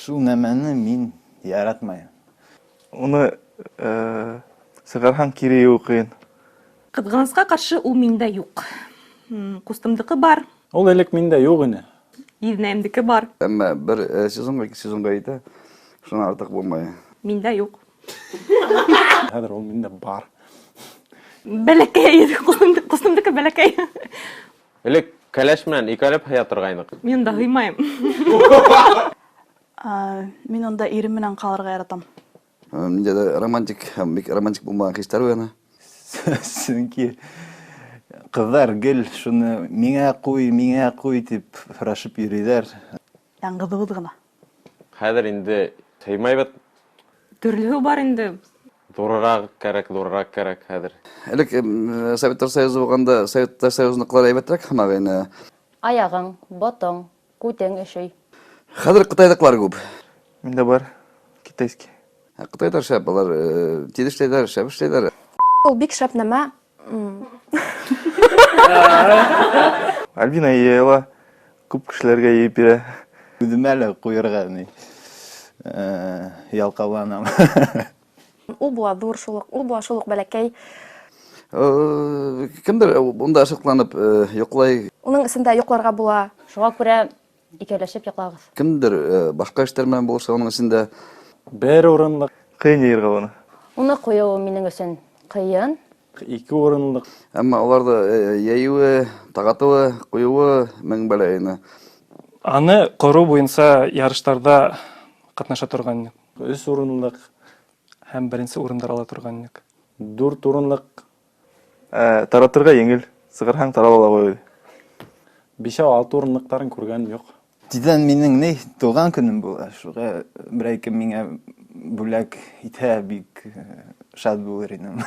Шул нәмәне мин яратмайым. Уны сығархан кереге оқиын. Кызганычка каршы ул миндә юк. Кустымдыкы бар, Ул элек миндә юк ине. ирнәмдеке бар, Әмма бер сезонга, 2 сезонга итә, шуны артык булмай. миндә юк. Хәзер ул миндә бар. Бәләкәй, кустымдыкы бәләкәй. Элек кәләш менән икәләп һыя торгайнык. Мин дә хыймайым. Мин онда ирем менән калырга яратам. Миндә дә романтик булмаган хисләр уяна. Сөнки кызлар гел шуны миңа куй дип сорашып йөриләр. Яңгыдыгыз гына. Хәзер инде сыймайбыз. Төрлеһе бар инде. Дурырак кәрәк хәзер. Элек Советтар Союзы булганда Советтар Союзныкылар әйбәтрәк һәмәгәне. Аяғың, ботың, күтең өшөй. Хәзер Кытайдыклар күп. Миндә бар китайский. Кытайдар шәп, алар тиз эшләйләр, шәп эшләйләр. Ул бик шәп нәмә. Альбина ела, күп кешеләргә йыйып бирә. Үҙемә лә куйырга ни. Ялкауланам. Ул була ҙур шул ук бәләкәй. Кемдер унда ашыкланып йоклай, Уның эсендә йоҡларға була. Шуға күрә икәләшеп йоҡлағыҙ. кемдер башка эштәр менән булыша, уның эчендә Бер урынлык, Кыйын йыйырға уны. Уны ҡуйыуы минең өсөн ҡыйын. 2 урынлык. әмма аларда яйыуы, тағатыуы, ҡуйыуы мең бәлә ине. Аны ҡору буйынса ярыштарда ҡатнаша торған идек. 3 урынлык һәм 1-нче урындар ала торған идек. 4 урынлык, Таратырға еңел, сығархан тарап ала қойды. 5-6 урынлыктарын күргәнем юк. Тиҙҙән минең ни тыуған көнөм була. Шуға берәй кем миңә бүләк итһә бик шат булыр инем.